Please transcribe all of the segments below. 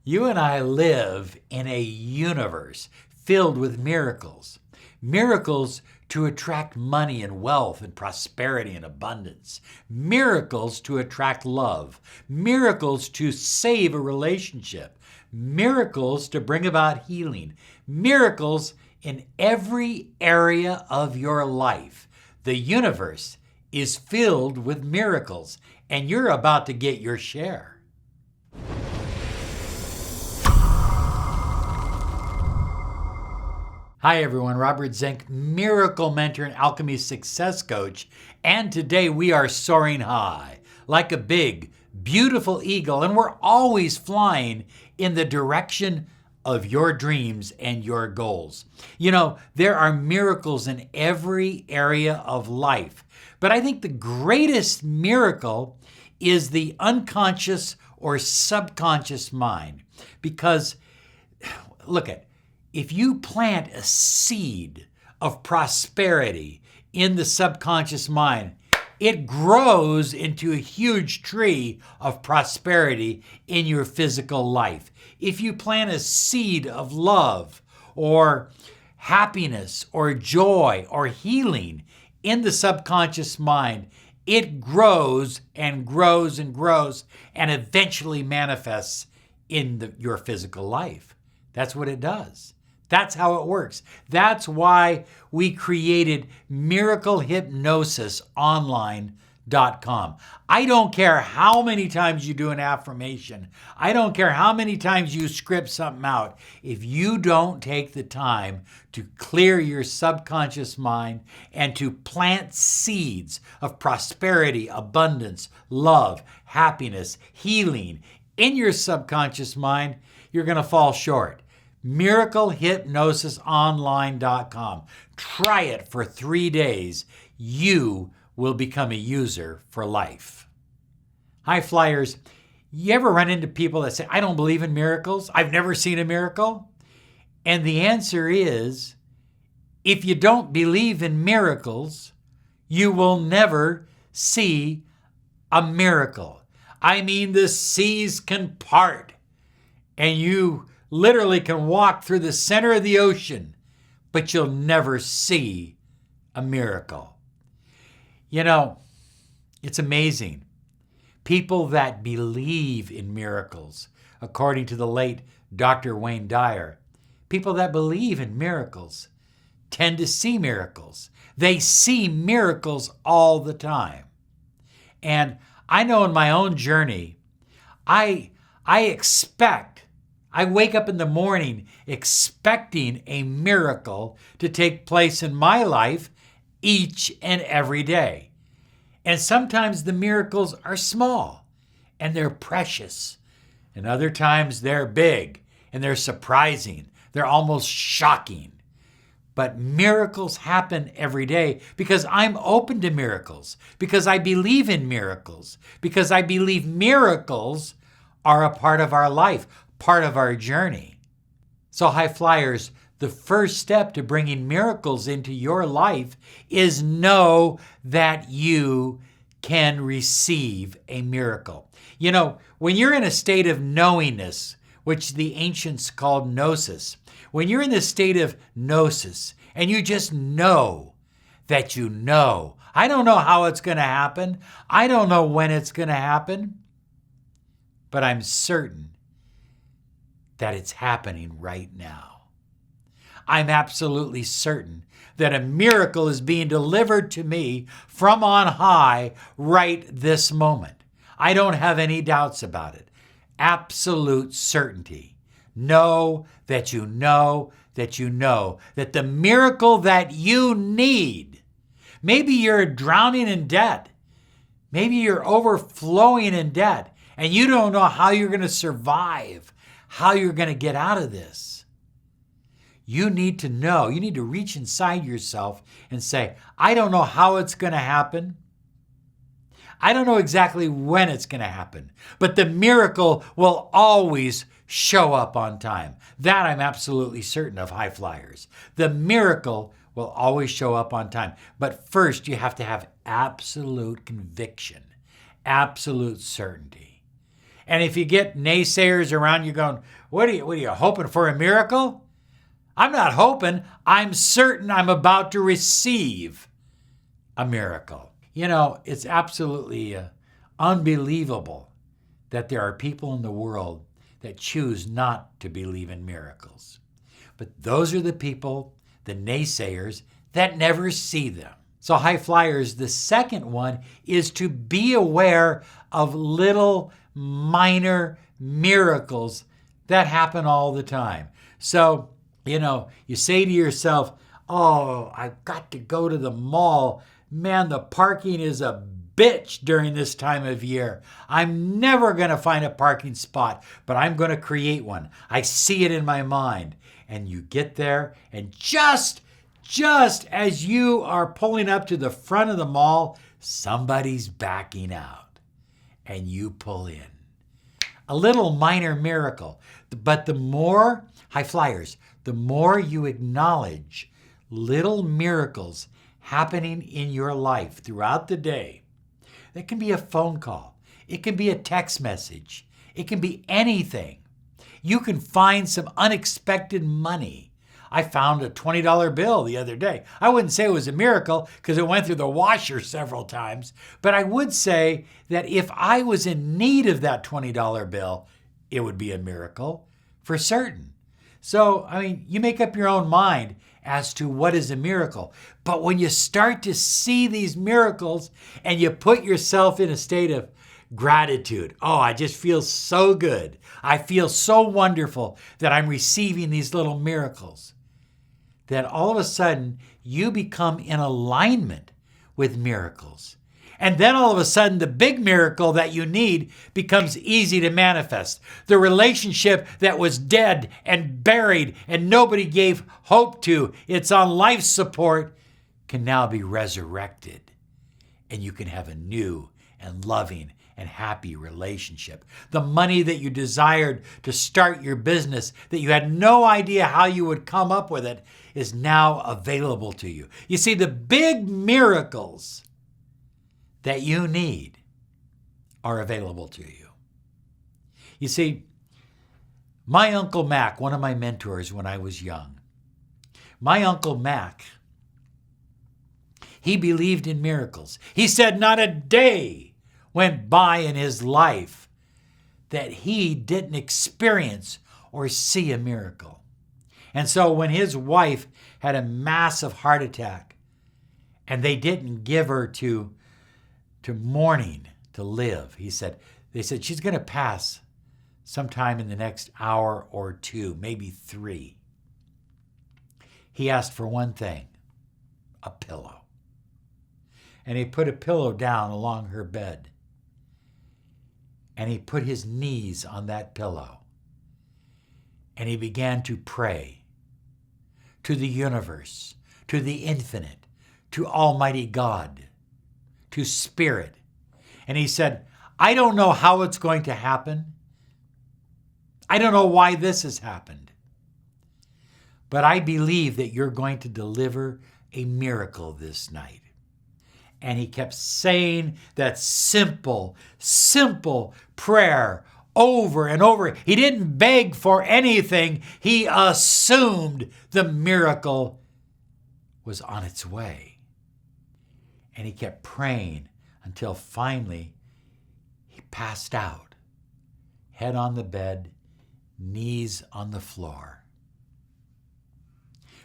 You and I live in a universe filled with miracles. Miracles to attract money and wealth and prosperity and abundance. Miracles to attract love. Miracles to save a relationship. Miracles to bring about healing. Miracles in every area of your life. The universe is filled with miracles, and you're about to get your share. Hi everyone, Robert Zink, miracle mentor and Alchemy success coach. And today we are soaring high like a big, beautiful eagle, and we're always flying in the direction of your dreams and your goals. You know, there are miracles in every area of life, but I think the greatest miracle is the unconscious or subconscious mind. Because, look at, if you plant a seed of prosperity in the subconscious mind, it grows into a huge tree of prosperity in your physical life. If you plant a seed of love or happiness or joy or healing in the subconscious mind, it grows and grows and grows and eventually manifests in your physical life. That's what it does. That's how it works. That's why we created miraclehypnosisonline.com. I don't care how many times you do an affirmation. I don't care how many times you script something out. If you don't take the time to clear your subconscious mind and to plant seeds of prosperity, abundance, love, happiness, healing in your subconscious mind, you're going to fall short. miraclehypnosisonline.com. Try it for 3 days. You will become a user for life. High flyers, you ever run into people that say, I don't believe in miracles? I've never seen a miracle. And the answer is, if you don't believe in miracles, you will never see a miracle. I mean, the seas can part and you literally can walk through the center of the ocean, but you'll never see a miracle. You know, it's amazing. People that believe in miracles, according to the late Dr. Wayne Dyer, people that believe in miracles tend to see miracles. They see miracles all the time. And I know in my own journey, I wake up in the morning expecting a miracle to take place in my life each and every day. And sometimes the miracles are small and they're precious. And other times they're big and they're surprising. They're almost shocking. But miracles happen every day because I'm open to miracles, because I believe in miracles, because I believe miracles are a part of our life, part of our journey. So high flyers, the first step to bringing miracles into your life is know that you can receive a miracle. You know, when you're in a state of knowingness, which the ancients called gnosis, when you're in the state of gnosis and you just know that you know, I don't know how it's going to happen. I don't know when it's going to happen, but I'm certain that it's happening right now. I'm absolutely certain that a miracle is being delivered to me from on high right this moment. I don't have any doubts about it. Absolute certainty. Know that you know that you know that the miracle that you need, maybe you're drowning in debt, maybe you're overflowing in debt, and you don't know how you're going to survive, how you're going to get out of this. You need to know, you need to reach inside yourself and say, I don't know how it's going to happen. I don't know exactly when it's going to happen, but the miracle will always show up on time. That I'm absolutely certain of, high flyers. The miracle will always show up on time. But first, you have to have absolute conviction, absolute certainty. And if you get naysayers around you going, what are you hoping for, a miracle? I'm not hoping. I'm certain I'm about to receive a miracle. You know, it's absolutely unbelievable that there are people in the world that choose not to believe in miracles. But those are the people, the naysayers, that never see them. So high flyers, the second one is to be aware of little minor miracles that happen all the time. So, you know, you say to yourself, oh, I've got to go to the mall. Man, the parking is a bitch during this time of year. I'm never going to find a parking spot, but I'm going to create one. I see it in my mind. And you get there, and just as you are pulling up to the front of the mall, somebody's backing out, and you pull in. A little minor miracle. But the more, high flyers, the more you acknowledge little miracles happening in your life throughout the day. It can be a phone call. It can be a text message. It can be anything. You can find some unexpected money. I found a $20 bill the other day. I wouldn't say it was a miracle because it went through the washer several times, but I would say that if I was in need of that $20 bill, it would be a miracle for certain. So, I mean, you make up your own mind as to what is a miracle. But when you start to see these miracles and you put yourself in a state of gratitude, oh, I just feel so good. I feel so wonderful that I'm receiving these little miracles. Then all of a sudden, you become in alignment with miracles. And then all of a sudden, the big miracle that you need becomes easy to manifest. The relationship that was dead and buried and nobody gave hope to, it's on life support, can now be resurrected. And you can have a new and loving and happy relationship. The money that you desired to start your business, that you had no idea how you would come up with it, is now available to you. You see, the big miracles that you need are available to you. You see, my Uncle Mac, one of my mentors when I was young, my Uncle Mac, he believed in miracles. He said not a day went by in his life that he didn't experience or see a miracle. And so when his wife had a massive heart attack and they didn't give her to mourning to live, they said she's going to pass sometime in the next hour or two, maybe 3. He asked for one thing, a pillow. And he put a pillow down along her bed. And he put his knees on that pillow. And he began to pray to the universe, to the infinite, to Almighty God, to Spirit. And he said, I don't know how it's going to happen. I don't know why this has happened. But I believe that you're going to deliver a miracle this night. And he kept saying that simple prayer over and over. He didn't beg for anything. He assumed the miracle was on its way. And he kept praying until finally he passed out, head on the bed, knees on the floor.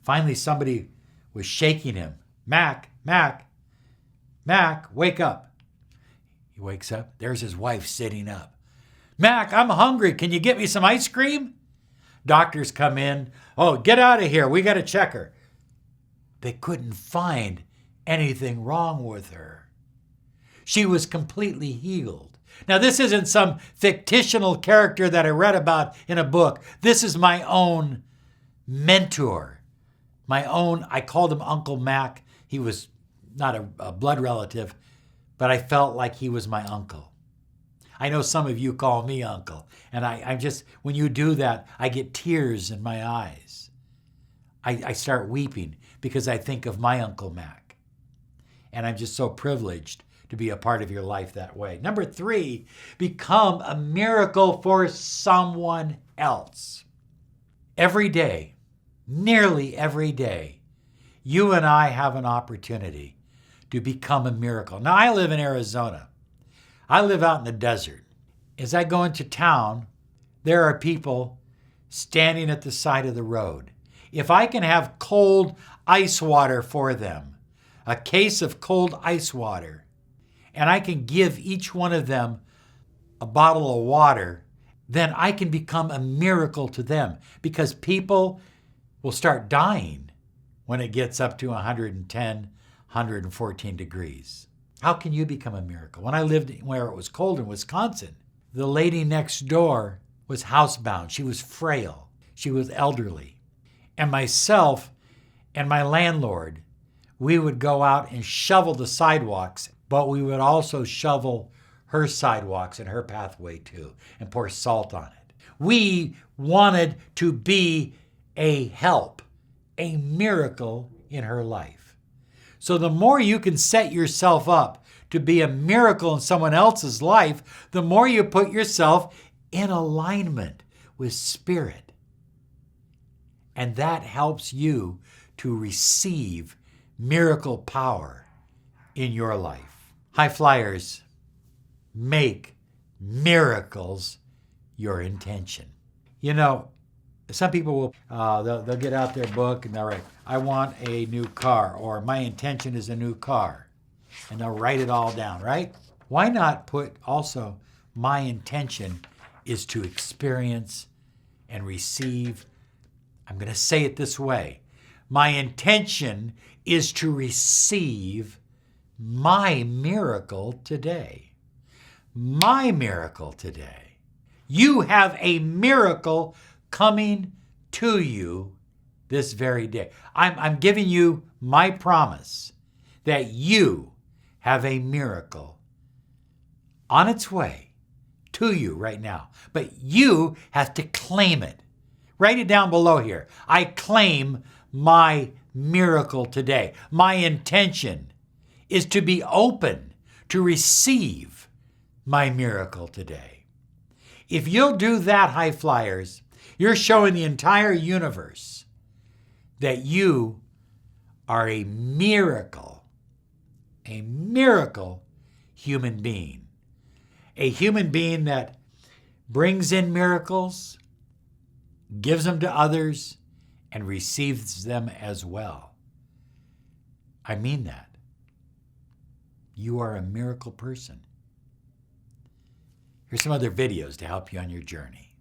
Finally, somebody was shaking him. Mac, wake up. He wakes up. There's his wife sitting up. Mac, I'm hungry. Can you get me some ice cream? Doctors come in. Oh, get out of here. We got to check her. They couldn't find anything wrong with her. She was completely healed. Now, this isn't some fictional character that I read about in a book. This is my own mentor. I called him Uncle Mac. He was not a blood relative, but I felt like he was my uncle. I know some of you call me uncle, and I just, when you do that, I get tears in my eyes. I start weeping because I think of my Uncle Mac. And I'm just so privileged to be a part of your life that way. Number 3, become a miracle for someone else. Every day, nearly every day, you and I have an opportunity to become a miracle. Now, I live in Arizona. I live out in the desert. As I go into town, there are people standing at the side of the road. If I can have cold ice water for them, a case of cold ice water, and I can give each one of them a bottle of water, then I can become a miracle to them, because people will start dying when it gets up to 110, 114 degrees. How can you become a miracle? When I lived where it was cold in Wisconsin, the lady next door was housebound. She was frail. She was elderly. And myself and my landlord, we would go out and shovel the sidewalks, but we would also shovel her sidewalks and her pathway too, and pour salt on it. We wanted to be a help, a miracle in her life. So the more you can set yourself up to be a miracle in someone else's life, the more you put yourself in alignment with Spirit. And that helps you to receive miracle power in your life. High flyers, make miracles your intention. You know, some people will, they'll get out their book and they'll write, I want a new car, or my intention is a new car. And they'll write it all down, right? Why not put also, my intention is to experience and receive. I'm going to say it this way. My intention is to receive my miracle today. My miracle today. You have a miracle coming to you this very day. I'm giving you my promise that you have a miracle on its way to you right now. But you have to claim it. Write it down below here. I claim my miracle today. My intention is to be open to receive my miracle today. If you'll do that, high flyers, you're showing the entire universe that you are a miracle human being. A human being that brings in miracles, gives them to others, and receives them as well. I mean that. You are a miracle person. Here's some other videos to help you on your journey.